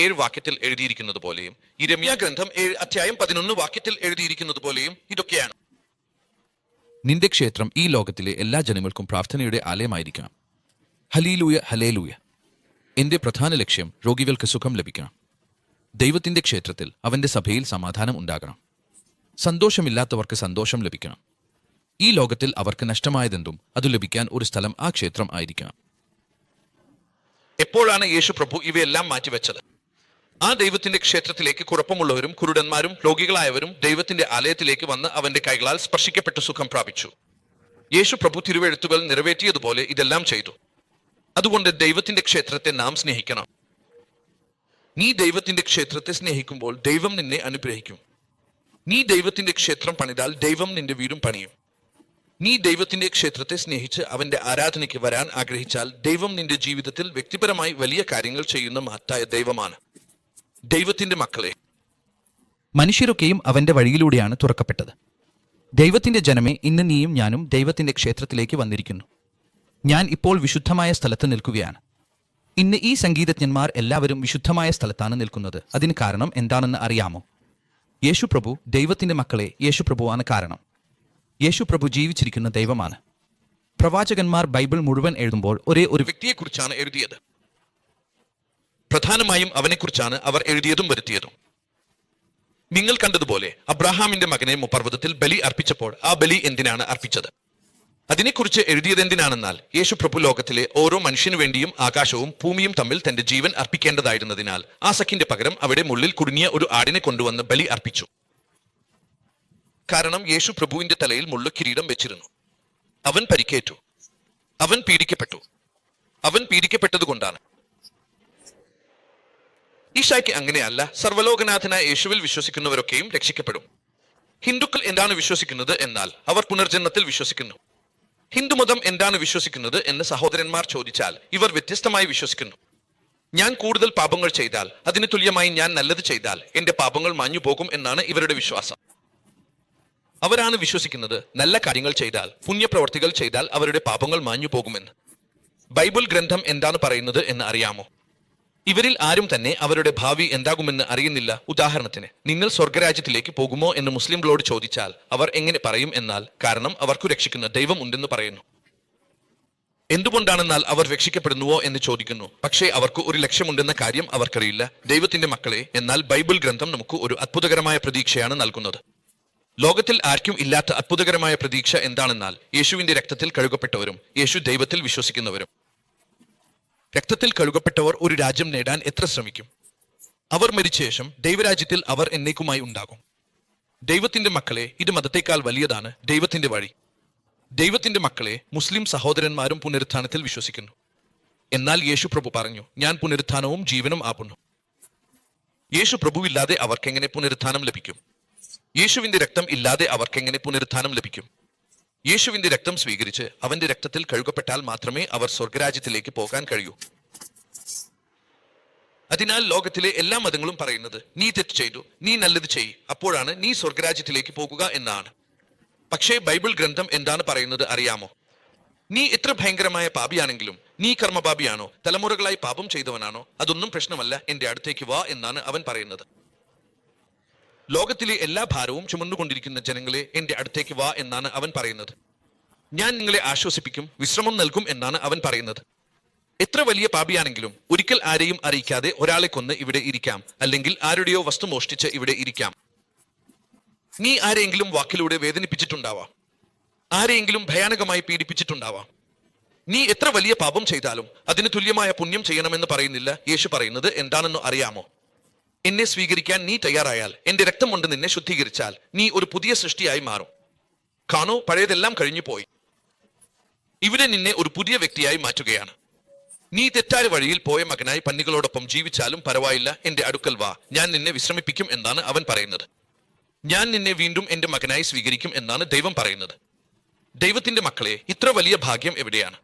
7 എഴുതിയിരിക്കുന്നത് പോലെയും, യിരെമ്യാ ഗ്രന്ഥം 11 വാക്യത്തിൽ എഴുതിയിരിക്കുന്നത് പോലെയും ഇതൊക്കെയാണ്. നിന്റെ ക്ഷേത്രം ഈ ലോകത്തിലെ എല്ലാ ജനങ്ങൾക്കും പ്രാർത്ഥനയുടെ ആലയമായിരിക്കണം. Hallelujah, hallelujah. എന്റെ പ്രധാന ലക്ഷ്യം രോഗികൾക്ക് സുഖം ലഭിക്കണം. ദൈവത്തിന്റെ ക്ഷേത്രത്തിൽ അവന്റെ സഭയിൽ സമാധാനം ഉണ്ടാകണം. സന്തോഷമില്ലാത്തവർക്ക് സന്തോഷം ലഭിക്കണം. ഈ ലോകത്തിൽ അവർക്ക് നഷ്ടമായതെന്തും അത് ലഭിക്കാൻ ഒരു സ്ഥലം ആ ക്ഷേത്രം ആയിരിക്കണം. എപ്പോഴാണ് യേശു പ്രഭു ഇവയെല്ലാം മാറ്റിവെച്ചത്? ആ ദൈവത്തിന്റെ ക്ഷേത്രത്തിലേക്ക് കുഴപ്പമുള്ളവരും കുരുടന്മാരും രോഗികളായവരും ദൈവത്തിന്റെ ആലയത്തിലേക്ക് വന്ന് അവന്റെ കൈകളാൽ സ്പർശിക്കപ്പെട്ട് സുഖം പ്രാപിച്ചു. യേശു പ്രഭു തിരുവെഴുത്തുകൾ നിറവേറ്റിയതുപോലെ ഇതെല്ലാം ചെയ്തു. അതുകൊണ്ട് ദൈവത്തിന്റെ ക്ഷേത്രത്തെ നാം സ്നേഹിക്കണം. നീ ദൈവത്തിന്റെ ക്ഷേത്രത്തെ സ്നേഹിക്കുമ്പോൾ ദൈവം നിന്നെ അനുഗ്രഹിക്കും. നീ ദൈവത്തിന്റെ ക്ഷേത്രം പണിതാൽ ദൈവം നിന്റെ വീടും പണിയും. നീ ദൈവത്തിന്റെ ക്ഷേത്രത്തെ സ്നേഹിച്ച് അവന്റെ ആരാധനയ്ക്ക് വരാൻ ആഗ്രഹിച്ചാൽ ദൈവം നിന്റെ ജീവിതത്തിൽ വ്യക്തിപരമായി വലിയ കാര്യങ്ങൾ ചെയ്യുന്ന മഹത്തായ ദൈവമാണ്. ദൈവത്തിന്റെ മക്കളെ, മനുഷ്യരൊക്കെയും അവന്റെ വഴിയിലൂടെയാണ് തുറക്കപ്പെട്ടത്. ദൈവത്തിന്റെ ജനമേ, ഇന്ന് നീയും ഞാനും ദൈവത്തിന്റെ ക്ഷേത്രത്തിലേക്ക് വന്നിരിക്കുന്നു. ഞാൻ ഇപ്പോൾ വിശുദ്ധമായ സ്ഥലത്ത് നിൽക്കുകയാണ്. ഇന്ന് ഈ സംഗീതജ്ഞന്മാർ എല്ലാവരും വിശുദ്ധമായ സ്ഥലത്താണ് നിൽക്കുന്നത്. അതിന് കാരണം എന്താണെന്ന് അറിയാമോ? യേശുപ്രഭു ദൈവത്തിന്റെ മക്കളെ, യേശുപ്രഭുവാണ് കാരണം. യേശുപ്രഭു ജീവിച്ചിരിക്കുന്ന ദൈവമാണ്. പ്രവാചകന്മാർ ബൈബിൾ മുഴുവൻ എഴുതുമ്പോൾ ഒരേ ഒരു വ്യക്തിയെക്കുറിച്ചാണ് എഴുതിയത്. പ്രധാനമായും അവനെക്കുറിച്ചാണ് അവർ എഴുതിയതും വരുത്തിയതും. നിങ്ങൾ കണ്ടതുപോലെ അബ്രാഹാമിന്റെ മകനെ പർവ്വതത്തിൽ ബലി അർപ്പിച്ചപ്പോൾ ആ ബലി എന്തിനാണ് അർപ്പിച്ചത്? അതിനെക്കുറിച്ച് എഴുതിയത് എന്തിനാണെന്നാൽ യേശുപ്രഭു ലോകത്തിലെ ഓരോ മനുഷ്യനു വേണ്ടിയും ആകാശവും ഭൂമിയും തമ്മിൽ തന്റെ ജീവൻ അർപ്പിക്കേണ്ടതായിരുന്നതിനാൽ ആ സഖിന്റെ പകരം അവിടെ മുള്ളിൽ കുടുങ്ങിയ ഒരു ആടിനെ കൊണ്ടുവന്ന് ബലി അർപ്പിച്ചു. കാരണം യേശുപ്രഭുവിന്റെ തലയിൽ മുള്ളു കിരീടം വെച്ചിരുന്നു. അവൻ പരിക്കേറ്റു, അവൻ പീഡിക്കപ്പെട്ടു. അവൻ പീഡിക്കപ്പെട്ടതുകൊണ്ടാണ്. ഈശായ്ക്ക് അങ്ങനെയല്ല. സർവ്വലോകനാഥനായ യേശുവിൽ വിശ്വസിക്കുന്നവരൊക്കെയും രക്ഷിക്കപ്പെടും. ഹിന്ദുക്കൾ എന്താണ് വിശ്വസിക്കുന്നത് എന്നാൽ അവർ പുനർജന്മത്തിൽ വിശ്വസിക്കുന്നു. ഹിന്ദുമതം എന്താണ് വിശ്വസിക്കുന്നത് എന്ന് സഹോദരന്മാർ ചോദിച്ചാൽ ഇവർ വ്യത്യസ്തമായി വിശ്വസിക്കുന്നു. ഞാൻ കൂടുതൽ പാപങ്ങൾ ചെയ്താൽ, അതിന് തുല്യമായി ഞാൻ നല്ലത് ചെയ്താൽ എന്റെ പാപങ്ങൾ മാഞ്ഞു പോകും എന്നാണ് ഇവരുടെ വിശ്വാസം. അവരാണ് വിശ്വസിക്കുന്നത് നല്ല കാര്യങ്ങൾ ചെയ്താൽ, പുണ്യപ്രവർത്തികൾ ചെയ്താൽ അവരുടെ പാപങ്ങൾ മാഞ്ഞു പോകുമെന്ന്. ബൈബിൾ ഗ്രന്ഥം എന്താണ് പറയുന്നത് എന്ന് അറിയാമോ? ഇവരിൽ ആരും തന്നെ അവരുടെ ഭാവി എന്താകുമെന്ന് അറിയുന്നില്ല. ഉദാഹരണത്തിന്, നിങ്ങൾ സ്വർഗരാജ്യത്തിലേക്ക് പോകുമോ എന്ന് മുസ്ലിംകളോട് ചോദിച്ചാൽ അവർ എങ്ങനെ പറയും എന്നാൽ കാരണം അവർക്കു രക്ഷിക്കുന്ന ദൈവം ഉണ്ടെന്ന് പറയുന്നു. എന്തുകൊണ്ടാണെന്നാൽ അവർ രക്ഷിക്കപ്പെടുന്നുവോ എന്ന് ചോദിക്കുന്നു. പക്ഷേ അവർക്ക് ഒരു ലക്ഷ്യമുണ്ടെന്ന കാര്യം അവർക്കറിയില്ല. ദൈവത്തിന്റെ മക്കളെ, എന്നാൽ ബൈബിൾ ഗ്രന്ഥം നമുക്ക് ഒരു അത്ഭുതകരമായ പ്രതീക്ഷയാണ് നൽകുന്നത്. ലോകത്തിൽ ആർക്കും ഇല്ലാത്ത അത്ഭുതകരമായ പ്രതീക്ഷ എന്താണെന്നാൽ യേശുവിന്റെ രക്തത്തിൽ കഴുകപ്പെട്ടവരും യേശു ദൈവത്തിൽ വിശ്വസിക്കുന്നവരും. രക്തത്തിൽ കഴുകപ്പെട്ടവർ ഒരു രാജ്യം നേടാൻ എത്ര ശ്രമിക്കും? അവർ മരിച്ച ശേഷം ദൈവരാജ്യത്തിൽ അവർ എന്നേക്കുമായി ഉണ്ടാകും. ദൈവത്തിന്റെ മക്കളെ, ഇത് മതത്തെക്കാൾ വലിയതാണ് ദൈവത്തിന്റെ വഴി. ദൈവത്തിന്റെ മക്കളെ, മുസ്ലിം സഹോദരന്മാരും പുനരുത്ഥാനത്തിൽ വിശ്വസിക്കുന്നു. എന്നാൽ യേശുപ്രഭു പറഞ്ഞു, ഞാൻ പുനരുത്ഥാനവും ജീവനും ആകുന്നു. യേശുപ്രഭു ഇല്ലാതെ അവർക്കെങ്ങനെ പുനരുത്ഥാനം ലഭിക്കും? യേശുവിന്റെ രക്തം ഇല്ലാതെ അവർക്കെങ്ങനെ പുനരുത്ഥാനം ലഭിക്കും? യേശുവിന്റെ രക്തം സ്വീകരിച്ച് അവന്റെ രക്തത്തിൽ കഴുകപ്പെട്ടാൽ മാത്രമേ അവർ സ്വർഗരാജ്യത്തിലേക്ക് പോകാൻ കഴിയൂ. അതിനാൽ ലോകത്തിലെ എല്ലാ മതങ്ങളും പറയുന്നത്, നീ തെറ്റ് ചെയ്തു, നീ നല്ലത് ചെയ്യ്, അപ്പോഴാണ് നീ സ്വർഗരാജ്യത്തിലേക്ക് പോകുക എന്നാണ്. പക്ഷേ ബൈബിൾ ഗ്രന്ഥം എന്താണ് പറയുന്നത് അറിയാമോ? നീ എത്ര ഭയങ്കരമായ പാപിയാണെങ്കിലും, നീ കർമ്മപാപിയാണോ, തലമുറകളായി പാപം ചെയ്തവനാണോ, അതൊന്നും പ്രശ്നമല്ല, എന്റെ അടുത്തേക്ക് വാ എന്നാണ് അവൻ പറയുന്നത്. ലോകത്തിലെ എല്ലാ ഭാരവും ചുമന്നുകൊണ്ടിരിക്കുന്ന ജനങ്ങളെ, എന്റെ അടുത്തേക്ക് വാ എന്നാണ് അവൻ പറയുന്നത്. ഞാൻ നിങ്ങളെ ആശ്വസിപ്പിക്കും, വിശ്രമം നൽകും എന്നാണ് അവൻ പറയുന്നത്. എത്ര വലിയ പാപിയാണെങ്കിലും ഒരിക്കൽ ആരെയും അറിയിക്കാതെ ഒരാളെ കൊന്ന് ഇവിടെ ഇരിക്കാം, അല്ലെങ്കിൽ ആരുടെയോ വസ്തു മോഷ്ടിച്ച് ഇവിടെ ഇരിക്കാം. നീ ആരെയെങ്കിലും വാക്കിലൂടെ വേദനിപ്പിച്ചിട്ടുണ്ടാവാം, ആരെയെങ്കിലും ഭയാനകമായി പീഡിപ്പിച്ചിട്ടുണ്ടാവാം. നീ എത്ര വലിയ പാപം ചെയ്താലും അതിന് തുല്യമായ പുണ്യം ചെയ്യണമെന്ന് പറയുന്നില്ല. യേശു പറയുന്നത് എന്താണെന്ന് അറിയാമോ? എന്നെ സ്വീകരിക്കാൻ നീ തയ്യാറായാൽ, എന്റെ രക്തം കൊണ്ട് നിന്നെ ശുദ്ധീകരിച്ചാൽ നീ ഒരു പുതിയ സൃഷ്ടിയായി മാറും. കാണോ, പഴയതെല്ലാം കഴിഞ്ഞു പോയി. ഇവിടെ നിന്നെ ഒരു പുതിയ വ്യക്തിയായി മാറ്റുകയാണ്. നീ തെറ്റായ വഴിയിൽ പോയ മകനായി പന്നികളോടൊപ്പം ജീവിച്ചാലും പരവായില്ല, എന്റെ അടുക്കൽ വാ, ഞാൻ നിന്നെ വിശ്രമിപ്പിക്കും എന്നാണ് അവൻ പറയുന്നത്. ഞാൻ നിന്നെ വീണ്ടും എന്റെ മകനായി സ്വീകരിക്കും എന്നാണ് ദൈവം പറയുന്നത്. ദൈവത്തിന്റെ മക്കളെ, ഇത്ര വലിയ ഭാഗ്യം എവിടെയാണ്?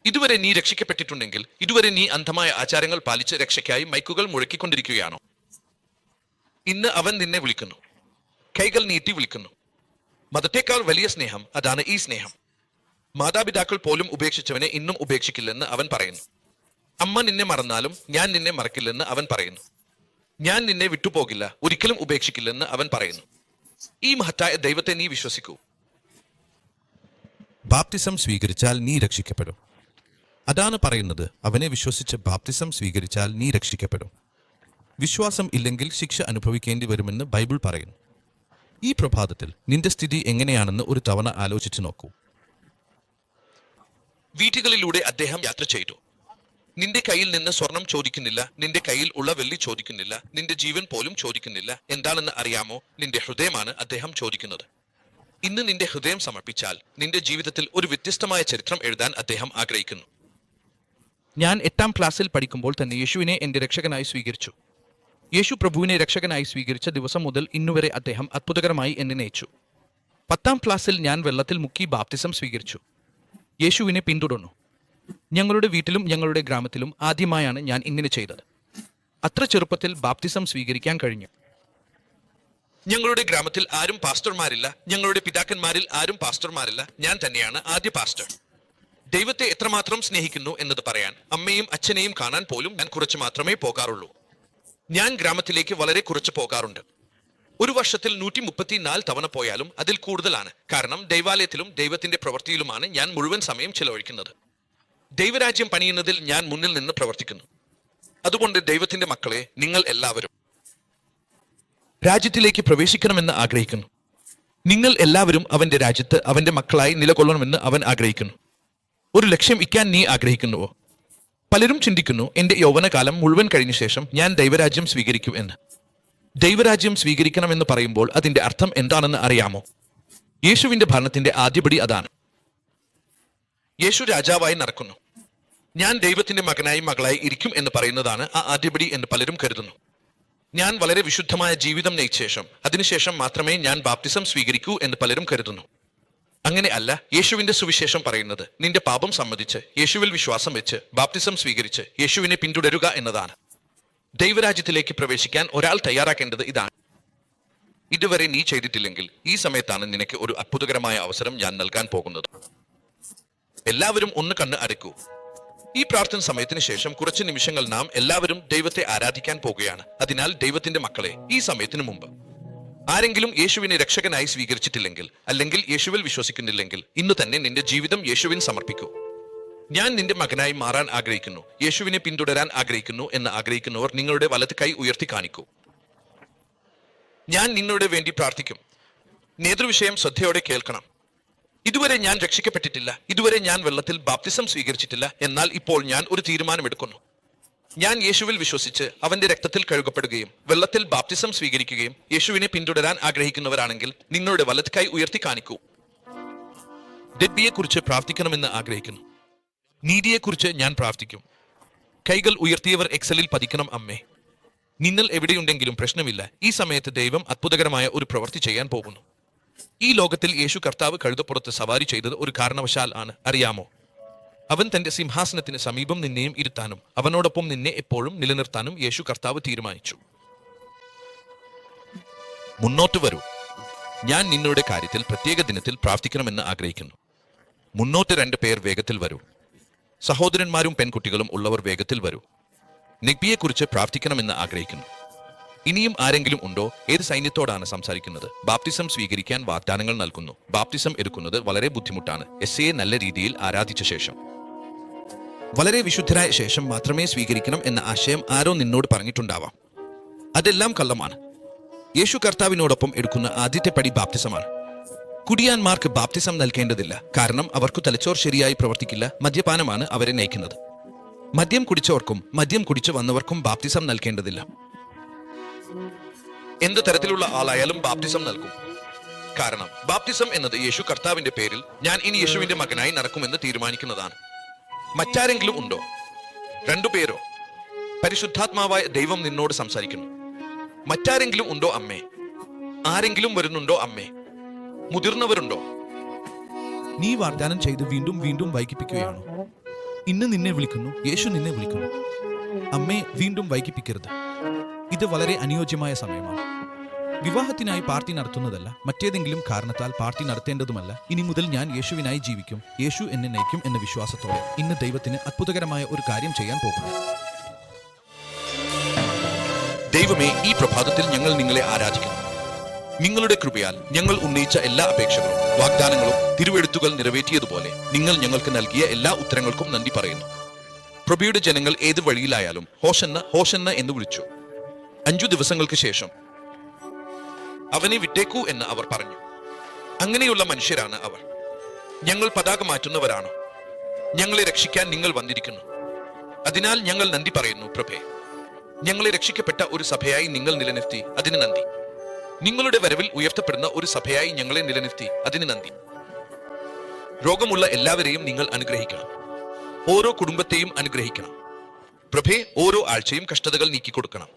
ഇതുവരെ നീ രക്ഷിക്കപ്പെട്ടിട്ടുണ്ടെങ്കിൽ, ഇതുവരെ നീ അന്ധമായ ആചാരങ്ങൾ പാലിച്ച് രക്ഷയ്ക്കായി മൈക്കുകൾ മുഴക്കിക്കൊണ്ടിരിക്കുകയാണോ? ഇന്ന് അവൻ നിന്നെ വിളിക്കുന്നു, കൈകൾ നീട്ടി വിളിക്കുന്നു. മതത്തെക്കാൾ വലിയ സ്നേഹം അതാണ് ഈ സ്നേഹം. മാതാപിതാക്കൾ പോലും ഉപേക്ഷിച്ചവനെ ഇന്നും ഉപേക്ഷിക്കില്ലെന്ന് അവൻ പറയുന്നു. അമ്മ നിന്നെ മറന്നാലും ഞാൻ നിന്നെ മറക്കില്ലെന്ന് അവൻ പറയുന്നു. ഞാൻ നിന്നെ വിട്ടുപോകില്ല, ഒരിക്കലും ഉപേക്ഷിക്കില്ലെന്ന് അവൻ പറയുന്നു. ഈ മഹത്തായ ദൈവത്തെ നീ വിശ്വസിക്കൂ. ബാപ്തിസം സ്വീകരിച്ചാൽ നീ രക്ഷിക്കപ്പെടും. അതാണ് പറയുന്നത്. അവനെ വിശ്വസിച്ച് ബാപ്തിസം സ്വീകരിച്ചാൽ നീ രക്ഷിക്കപ്പെടും. വിശ്വാസം ഇല്ലെങ്കിൽ ശിക്ഷ അനുഭവിക്കേണ്ടി വരുമെന്ന് ബൈബിൾ പറയുന്നു. ഈ പ്രഭാതത്തിൽ നിന്റെ സ്ഥിതി എങ്ങനെയാണെന്ന് ഒരു തവണ ആലോചിച്ചു നോക്കൂ. വീഥികളിലൂടെ അദ്ദേഹം യാത്ര ചെയ്തു. നിന്റെ കയ്യിൽ നിന്ന് സ്വർണം ചോദിക്കുന്നില്ല, നിന്റെ കയ്യിൽ ഉള്ള വെള്ളി ചോദിക്കുന്നില്ല, നിന്റെ ജീവൻ പോലും ചോദിക്കുന്നില്ല. എന്താണെന്ന് അറിയാമോ? നിന്റെ ഹൃദയമാണ് അദ്ദേഹം ചോദിക്കുന്നത്. ഇന്ന് നിന്റെ ഹൃദയം സമർപ്പിച്ചാൽ നിന്റെ ജീവിതത്തിൽ ഒരു വ്യത്യസ്തമായ ചരിത്രം എഴുതാൻ അദ്ദേഹം ആഗ്രഹിക്കുന്നു. ഞാൻ 8ാം ക്ലാസ്സിൽ പഠിക്കുമ്പോൾ തന്നെ യേശുവിനെ എന്റെ രക്ഷകനായി സ്വീകരിച്ചു. യേശു പ്രഭുവിനെ രക്ഷകനായി സ്വീകരിച്ച ദിവസം മുതൽ ഇന്നുവരെ അദ്ദേഹം അത്ഭുതകരമായി എന്നെ നയിച്ചു. 10ാം ക്ലാസ്സിൽ ഞാൻ വെള്ളത്തിൽ മുക്കി ബാപ്തിസം സ്വീകരിച്ചു. യേശുവിനെ പിന്തുടർന്നു. ഞങ്ങളുടെ വീട്ടിലും ഞങ്ങളുടെ ഗ്രാമത്തിലും ആദ്യമായാണ് ഞാൻ ഇങ്ങനെ ചെയ്തത്. അത്ര ചെറുപ്പത്തിൽ ബാപ്തിസം സ്വീകരിക്കാൻ കഴിഞ്ഞു. ഞങ്ങളുടെ ഗ്രാമത്തിൽ ആരും പാസ്റ്റർമാരില്ല, ഞങ്ങളുടെ പിതാക്കന്മാരിൽ ആരും പാസ്റ്റർമാരില്ല. ഞാൻ തന്നെയാണ് ആദ്യ പാസ്റ്റർ. ദൈവത്തെ എത്രമാത്രം സ്നേഹിക്കുന്നു എന്നത് പറയാൻ അമ്മയും അച്ഛനെയും കാണാൻ പോലും ഞാൻ കുറച്ച് മാത്രമേ പോകാറുള്ളൂ. ഞാൻ ഗ്രാമത്തിലേക്ക് വളരെ കുറച്ച് പോകാറുണ്ട്. ഒരു വർഷത്തിൽ 134 തവണ പോയാലും അതിൽ കൂടുതലാണ്. കാരണം ദൈവാലയത്തിലും ദൈവത്തിന്റെ പ്രവൃത്തിയിലുമാണ് ഞാൻ മുഴുവൻ സമയം ചിലവഴിക്കുന്നത്. ദൈവരാജ്യം പണിയുന്നതിൽ ഞാൻ മുന്നിൽ നിന്ന് പ്രവർത്തിക്കുന്നു. അതുകൊണ്ട് ദൈവത്തിന്റെ മക്കളെ, നിങ്ങൾ എല്ലാവരും രാജ്യത്തിലേക്ക് പ്രവേശിക്കണമെന്ന് ആഗ്രഹിക്കുന്നു. നിങ്ങൾ എല്ലാവരും അവന്റെ രാജ്യത്ത് അവന്റെ മക്കളായി നിലകൊള്ളണമെന്ന് അവൻ ആഗ്രഹിക്കുന്നു. ഒരു ലക്ഷ്യം വയ്ക്കാൻ നീ ആഗ്രഹിക്കുന്നുവോ? പലരും ചിന്തിക്കുന്നു, എന്റെ യൗവനകാലം മുഴുവൻ കഴിഞ്ഞ ശേഷം ഞാൻ ദൈവരാജ്യം സ്വീകരിക്കൂ എന്ന്. ദൈവരാജ്യം സ്വീകരിക്കണമെന്ന് പറയുമ്പോൾ അതിന്റെ അർത്ഥം എന്താണെന്ന് അറിയാമോ? യേശുവിന്റെ ഭരണത്തിന്റെ ആദ്യപടി അതാണ്. യേശു രാജാവായി നടക്കുന്നു. ഞാൻ ദൈവത്തിന്റെ മകനായി മകളായി ഇരിക്കും എന്ന് പറയുന്നതാണ് ആ ആദ്യപടി എന്ന് പലരും കരുതുന്നു. ഞാൻ വളരെ വിശുദ്ധമായ ജീവിതം നയിച്ച ശേഷം അതിനുശേഷം മാത്രമേ ഞാൻ ബാപ്റ്റിസം സ്വീകരിക്കൂ എന്ന് പലരും കരുതുന്നു. അങ്ങനെ അല്ല. യേശുവിന്റെ സുവിശേഷം പറയുന്നത് നിന്റെ പാപം സമ്മതിച്ച് യേശുവിൽ വിശ്വാസം വെച്ച് ബാപ്റ്റിസം സ്വീകരിച്ച് യേശുവിനെ പിന്തുടരുക എന്നതാണ്. ദൈവരാജ്യത്തിലേക്ക് പ്രവേശിക്കാൻ ഒരാൾ തയ്യാറാക്കേണ്ടത് ഇതാണ്. ഇതുവരെ നീ ചെയ്തിട്ടില്ലെങ്കിൽ ഈ സമയത്താണ് നിനക്ക് ഒരു അത്ഭുതകരമായ അവസരം ഞാൻ നൽകാൻ പോകുന്നത്. എല്ലാവരും ഒന്ന് കണ്ണ് അടയ്ക്കൂ. ഈ പ്രാർത്ഥന സമയത്തിന് ശേഷം കുറച്ച് നിമിഷങ്ങൾ നാം എല്ലാവരും ദൈവത്തെ ആരാധിക്കാൻ പോകുകയാണ്. അതിനാൽ ദൈവത്തിന്റെ മക്കളെ, ഈ സമയത്തിന് മുമ്പ് ആരെങ്കിലും യേശുവിനെ രക്ഷകനായി സ്വീകരിച്ചിട്ടില്ലെങ്കിൽ അല്ലെങ്കിൽ യേശുവിൽ വിശ്വസിക്കുന്നില്ലെങ്കിൽ ഇന്ന് തന്നെ നിന്റെ ജീവിതം യേശുവിന് സമർപ്പിക്കൂ. ഞാൻ നിന്റെ മകനായി മാറാൻ ആഗ്രഹിക്കുന്നു, യേശുവിനെ പിന്തുടരാൻ ആഗ്രഹിക്കുന്നു എന്ന് ആഗ്രഹിക്കുന്നവർ നിങ്ങളുടെ വലത് കൈ ഉയർത്തി കാണിക്കൂ. ഞാൻ നിങ്ങളുടെ വേണ്ടി പ്രാർത്ഥിക്കും. നേതൃവിഷയം ശ്രദ്ധയോടെ കേൾക്കണം. ഇതുവരെ ഞാൻ രക്ഷിക്കപ്പെട്ടിട്ടില്ല, ഇതുവരെ ഞാൻ വെള്ളത്തിൽ ബാപ്റ്റിസം സ്വീകരിച്ചിട്ടില്ല. എന്നാൽ ഇപ്പോൾ ഞാൻ ഒരു തീരുമാനമെടുക്കുന്നു. ഞാൻ യേശുവിൽ വിശ്വസിച്ച് അവന്റെ രക്തത്തിൽ കഴുകപ്പെടുകയും വെള്ളത്തിൽ ബാപ്റ്റിസം സ്വീകരിക്കുകയും യേശുവിനെ പിന്തുടരാൻ ആഗ്രഹിക്കുന്നവരാണെങ്കിൽ നിങ്ങളുടെ വലത് കൈ ഉയർത്തി കാണിക്കൂ. ഡെഡ്ബിയെക്കുറിച്ച് പ്രാർത്ഥിക്കണമെന്ന് ആഗ്രഹിക്കുന്നു. നീതിയെക്കുറിച്ച് ഞാൻ പ്രാർത്ഥിക്കും. കൈകൾ ഉയർത്തിയവർ എക്സലിൽ പതിക്കണം. അമ്മേ, നിങ്ങൾ എവിടെയുണ്ടെങ്കിലും പ്രശ്നമില്ല. ഈ സമയത്ത് ദൈവം അത്ഭുതകരമായ ഒരു പ്രവൃത്തി ചെയ്യാൻ പോകുന്നു. ഈ ലോകത്തിൽ യേശു കർത്താവ് കഴുതപ്പുറത്ത് സവാരി ചെയ്തത് ഒരു കാരണവശാൽ ആണ്. അറിയാമോ? അവൻ തന്റെ സിംഹാസനത്തിന് സമീപം നിന്നെയും ഇരുത്താനും അവനോടൊപ്പം നിന്നെ എപ്പോഴും നിലനിർത്താനും യേശു കർത്താവ് തീരുമാനിച്ചു. മുന്നോട്ട് വരൂ. ഞാൻ നിങ്ങളുടെ കാര്യത്തിൽ പ്രത്യേക ദിനത്തിൽ പ്രാർത്ഥിക്കണമെന്ന് ആഗ്രഹിക്കുന്നു. മുന്നോട്ട് 2 പേർ വേഗത്തിൽ വരൂ. സഹോദരന്മാരും പെൺകുട്ടികളും ഉള്ളവർ വേഗത്തിൽ വരൂ. നെഗ്ബിയെക്കുറിച്ച് പ്രാർത്ഥിക്കണമെന്ന് ആഗ്രഹിക്കുന്നു. ഇനിയും ആരെങ്കിലും ഉണ്ടോ? ഏത് സൈന്യത്തോടാണ് സംസാരിക്കുന്നത്? ബാപ്റ്റിസം സ്വീകരിക്കാൻ വാഗ്ദാനങ്ങൾ നൽകുന്നു. ബാപ്റ്റിസം എടുക്കുന്നത് വളരെ ബുദ്ധിമുട്ടാണ്. എസ്സയെ നല്ല രീതിയിൽ ആരാധിച്ച ശേഷം, വളരെ വിശുദ്ധരായ ശേഷം മാത്രമേ സ്വീകരിക്കണം എന്ന ആശയം ആരോ നിന്നോട് പറഞ്ഞിട്ടുണ്ടാവാം. അതെല്ലാം കള്ളമാണ്. യേശു കർത്താവിനോടൊപ്പം എടുക്കുന്ന ആദ്യത്തെ പടി ബാപ്റ്റിസമാണ്. കുടിയാന്മാർക്ക് ബാപ്റ്റിസം നൽകേണ്ടതില്ല, കാരണം അവർക്ക് തലച്ചോർ ശരിയായി പ്രവർത്തിക്കില്ല. മദ്യപാനമാണ് അവരെ നയിക്കുന്നത്. മദ്യം കുടിച്ചവർക്കും മദ്യം കുടിച്ചു വന്നവർക്കും ബാപ്റ്റിസം നൽകേണ്ടതില്ല. എന്ത് തരത്തിലുള്ള ആളായാലും ബാപ്റ്റിസം നൽകും. കാരണം ബാപ്റ്റിസം എന്നത് യേശു കർത്താവിന്റെ പേരിൽ ഞാൻ ഇനി യേശുവിന്റെ മകനായി നടക്കുമെന്ന് തീരുമാനിക്കുന്നതാണ്. മറ്റാരെങ്കിലും ഉണ്ടോ? 2 പേരോ? പരിശുദ്ധാത്മാവായ ദൈവം നിന്നോട് സംസാരിക്കുന്നു. മറ്റാരെങ്കിലും ഉണ്ടോ അമ്മേ? ആരെങ്കിലും വരുന്നുണ്ടോ അമ്മേ? മുതിർന്നവരുണ്ടോ? നീ വാഗ്ദാനം ചെയ്ത് വീണ്ടും വീണ്ടും വൈകിപ്പിക്കുകയാണോ? ഇന്ന് നിന്നെ വിളിക്കുന്നു, യേശു നിന്നെ വിളിക്കുന്നു. അമ്മേ, വീണ്ടും വൈകിപ്പിക്കരുത്. ഇത് വളരെ അനുയോജ്യമായ സമയമാണ്. വിവാഹത്തിനായി പാർട്ടി നടത്തുന്നതല്ല, മറ്റേതെങ്കിലും കാരണത്താൽ പാർട്ടി നടത്തേണ്ടതുമല്ല. ഇനി മുതൽ ഞാൻ യേശുവിനായി ജീവിക്കും, യേശു എന്നെ നയിക്കും എന്ന വിശ്വാസത്തോടെ ഇന്ന് ദൈവത്തിന് അത്ഭുതകരമായ ഒരു കാര്യം ചെയ്യാൻ പോകുന്നു. ദൈവമേ, ഈ പ്രഭാതത്തിൽ ഞങ്ങൾ നിങ്ങളെ ആരാധിക്കുന്നു. നിങ്ങളുടെ കൃപയാൽ ഞങ്ങൾ ഉന്നയിച്ച എല്ലാ അപേക്ഷകളും വാഗ്ദാനങ്ങളും തിരുവെഴുത്തുകൾ നിറവേറ്റിയതുപോലെ നിങ്ങൾ ഞങ്ങൾക്ക് നൽകിയ എല്ലാ ഉത്തരങ്ങൾക്കും നന്ദി പറയുന്നു. പ്രഭയുടെ ജനങ്ങൾ ഏത് വഴിയിലായാലും ഹോശന്ന ഹോശന്ന എന്ന് വിളിച്ചു. 5 ദിവസങ്ങൾക്ക് ശേഷം അവനെ വിട്ടേക്കൂ എന്ന് അവർ പറഞ്ഞു. അങ്ങനെയുള്ള മനുഷ്യരാണ് അവർ. ഞങ്ങൾ പതാക മാറ്റുന്നവരാണോ? ഞങ്ങളെ രക്ഷിക്കാൻ നിങ്ങൾ വന്നിരിക്കുന്നു. അതിനാൽ ഞങ്ങൾ നന്ദി പറയുന്നു. പ്രഭേ, ഞങ്ങളെ രക്ഷിക്കപ്പെട്ട ഒരു സഭയായി നിങ്ങൾ നിലനിർത്തി, അതിന് നന്ദി. നിങ്ങളുടെ വരവിൽ ഉയർത്തപ്പെടുന്ന ഒരു സഭയായി ഞങ്ങളെ നിലനിർത്തി, അതിന് നന്ദി. രോഗമുള്ള എല്ലാവരെയും നിങ്ങൾ അനുഗ്രഹിക്കണം. ഓരോ കുടുംബത്തെയും അനുഗ്രഹിക്കണം. പ്രഭേ, ഓരോ ആഴ്ചയും കഷ്ടതകൾ നീക്കിക്കൊടുക്കണം.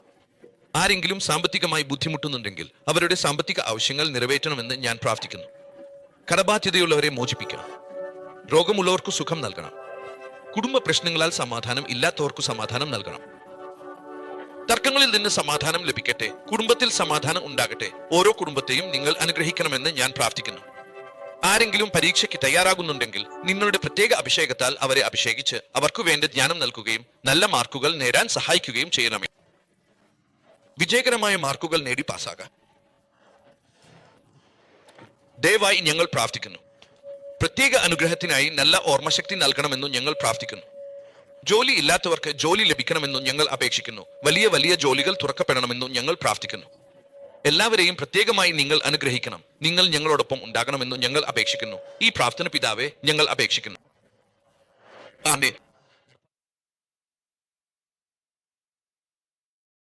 ആരെങ്കിലും സാമ്പത്തികമായി ബുദ്ധിമുട്ടുന്നുണ്ടെങ്കിൽ അവരുടെ സാമ്പത്തിക ആവശ്യങ്ങൾ നിറവേറ്റണമെന്ന് ഞാൻ പ്രാർത്ഥിക്കുന്നു. കടബാധ്യതയുള്ളവരെ മോചിപ്പിക്കണം. രോഗമുള്ളവർക്ക് സുഖം നൽകണം. കുടുംബ പ്രശ്നങ്ങളാൽ സമാധാനം ഇല്ലാത്തവർക്ക് സമാധാനം നൽകണം. തർക്കങ്ങളിൽ നിന്ന് സമാധാനം ലഭിക്കട്ടെ. കുടുംബത്തിൽ സമാധാനം ഉണ്ടാകട്ടെ. ഓരോ കുടുംബത്തെയും നിങ്ങൾ അനുഗ്രഹിക്കണമെന്ന് ഞാൻ പ്രാർത്ഥിക്കുന്നു. ആരെങ്കിലും പരീക്ഷയ്ക്ക് തയ്യാറാകുന്നുണ്ടെങ്കിൽ നിങ്ങളുടെ പ്രത്യേക അഭിഷേകത്താൽ അവരെ അഭിഷേകിച്ച് അവർക്ക് വേണ്ട ജ്ഞാനം നൽകുകയും നല്ല മാർക്കുകൾ നേടാൻ സഹായിക്കുകയും ചെയ്യണമേ. വിജയകരമായ മാർക്കുകൾ നേടി പാസ്സാകാൻ ദയവായി ഞങ്ങൾ പ്രാർത്ഥിക്കുന്നു. പ്രത്യേക അനുഗ്രഹത്തിനായി നല്ല ഓർമ്മശക്തി നൽകണമെന്നും ഞങ്ങൾ പ്രാർത്ഥിക്കുന്നു. ജോലി ഇല്ലാത്തവർക്ക് ജോലി ലഭിക്കണമെന്നും ഞങ്ങൾ അപേക്ഷിക്കുന്നു. വലിയ വലിയ ജോലികൾ തുറക്കപ്പെടണമെന്നും ഞങ്ങൾ പ്രാർത്ഥിക്കുന്നു. എല്ലാവരെയും പ്രത്യേകമായി നിങ്ങൾ അനുഗ്രഹിക്കണം. നിങ്ങൾ ഞങ്ങളോടൊപ്പം ഉണ്ടാകണമെന്നും ഞങ്ങൾ അപേക്ഷിക്കുന്നു. ഈ പ്രാർത്ഥന പിതാവേ ഞങ്ങൾ അപേക്ഷിക്കുന്നു. ആമേൻ.